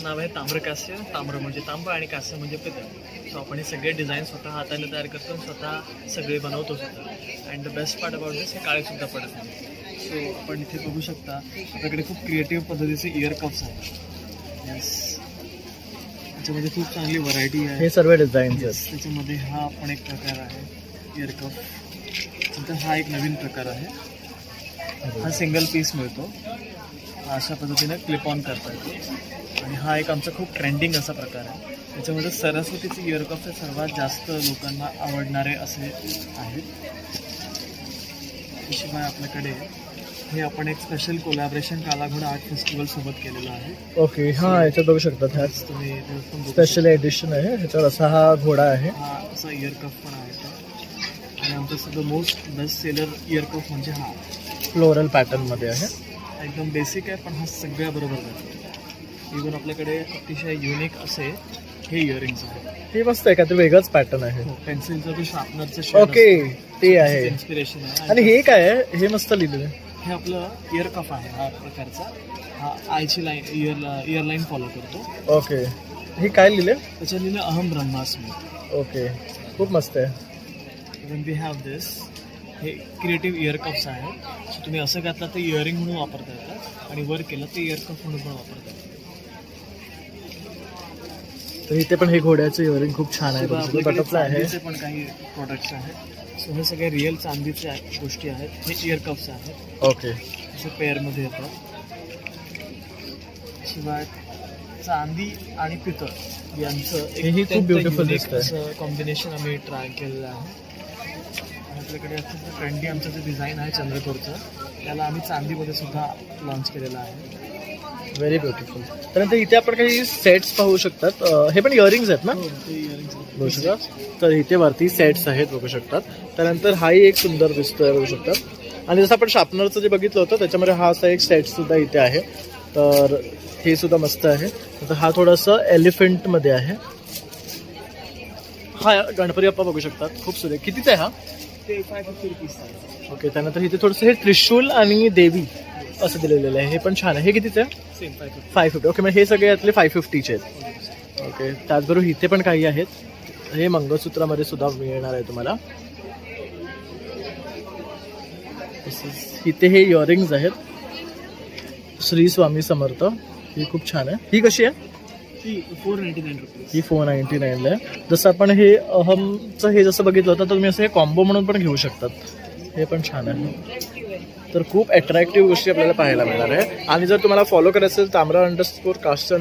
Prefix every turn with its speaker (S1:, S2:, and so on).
S1: नाव आहे ताम्रकास्य. ताम्र म्हणजे तांब आणि कास्य म्हणजे पितळ. सो आपण हे सगळे डिझाईन स्वतः हाताने तयार करतो, स्वतः सगळे बनवतो स्वतः. And the best part about this, हे काळेसुद्धा पडत नाही. सो आपण इथे बघू शकता आपल्याकडे खूप क्रिएटिव्ह पद्धतीचे इयर कप्स आहेत. येस, त्याच्यामध्ये खूप चांगली व्हरायटी आहे.
S2: हे सर्व डिझाईन्स आहेत.
S1: त्याच्यामध्ये हा पण एक प्रकार आहे इयर कप. नंतर हा एक नवीन प्रकार आहे. हा सिंगल पीस मिळतो, अशा पद्धतीने क्लिप ऑन करता येतो. आणि हा एक आमचा खूप ट्रेंडिंग असा प्रकार आहे. त्याच्यामध्ये सरस्वतीचे इयर कप्स हे सर्वात जास्त लोकांना आवडणारे असे आहेत. शिवाय आपल्याकडे हे आपण एक special collaboration Kala Ghoda art festival सोबत केलेलं आहे.
S2: ओके, हां, याच्यात बघू शकता. ह्याच
S1: तुम्ही
S2: स्पेशल एडिशन आहे. ह्याच्यावर असा हा घोडा आहे.
S1: हा असा इयर कप पण आहे. आणि आमचं सगळं most best seller year cup म्हणजे हा
S2: फ्लोरल पॅटर्नमध्ये आहे.
S1: एकदम बेसिक आहे, पण हा सगळ्याबरोबर जातो. इव्हन आपल्याकडे अतिशय युनिक असे हे इयरिंग्स आहेत.
S2: हे मस्त आहे, का ते वेगळंच पॅटर्न आहे.
S1: पेन्सिलचं ते शार्पनरचं
S2: ओके, ते आहे.
S1: इन्स्पिरेशन आहे.
S2: आणि हे काय आहे? हे मस्त लिहिलेलं आहे.
S1: हे आपलं इयर कफ आहे. हा प्रकारचा हा आयची लाईन इयर लाईन फॉलो करतो.
S2: ओके, हे काय लिहिलं?
S1: त्याच्या लिहिलं अहम ब्रह्मास्मी.
S2: ओके, खूप मस्त आहे.
S1: इवन वी हॅव दिस, हे क्रिएटिव्ह इयर कप्स आहेत. सो तुम्ही असं घातलं तर इयरिंग म्हणून वापरता येतात, आणि वर केलं तर इयर कप म्हणून पण वापरता येतात.
S2: तर इथे पण हे घोड्याचं इयरिंग खूप छान आहे. बटरफ्लाय आहे.
S1: चांदीचे पण काही प्रोडक्ट्स आहेत. सो हे सगळे रिअल चांदीच्या गोष्टी आहेत. हे इयर कप्स आहेत.
S2: ओके,
S1: असे पेअरमध्ये येतात. शिवाय चांदी आणि पितळ यांचं
S2: हेही खूप beautiful
S1: unique
S2: दिसतंय.
S1: असं कॉम्बिनेशन आम्ही ट्राय केलेलं आहे. आणि आपल्याकडे अत्यंत ट्रेंडी आमचं जे डिझाईन आहे चंद्रकोरचं, त्याला आम्ही चांदीमध्ये सुद्धा लॉन्च केलेलं आहे.
S2: Very beautiful. त्यानंतर इथे आपण काही सेट्स पाहू शकतात. हे पण इयरिंग्स आहेत ना?
S1: ते इयरिंग्स
S2: बघू शकता. तर इथे वरती सेट्स आहेत, बघू शकतात. त्यानंतर हाही एक सुंदर दिसतोय, बघू शकतात. आणि जसं आपण शार्पनरचं जे बघितलं होतं त्याच्यामध्ये हा असा एक सेट सुद्धा इथे आहे. तर हे सुद्धा मस्त आहे. तर हा थोडासा एलिफंटमध्ये आहे. हा गणपती बाप्पा बघू शकतात, खूप सुरेख. कितीचा आहे हा?
S1: ते 550 रुपीज आहे.
S2: ओके, त्यानंतर इथे थोडंसं हे त्रिशूल आणि देवी असं दिलेलं आहे. हे पण छान आहे. हे कितीचं आहे?
S1: सेम 550.
S2: 550. ओके, मग हे सगळे यातले 550चे आहेत. ओके, त्याचबरोबर इथे पण काही आहेत. हे मंगळसूत्रामध्ये सुद्धा मिळणार आहे तुम्हाला. इथे हे इयरिंग्स आहेत. श्री स्वामी समर्थ, ही खूप छान आहे. ही कशी आहे?
S1: ही 499 रुपीज.
S2: ही 499 आहे. जसं आपण हे अहमचं हे जसं बघितलं होतं, तर तुम्ही असं हे कॉम्बो म्हणून पण घेऊ शकतात. हे पण छान आहे. तर खूप अट्रॅक्टिव्ह गोष्टी आपल्याला पाहायला मिळणार आहे. आणि जर तुम्हाला फॉलो करायचं असेल ताम्रा_कास्य_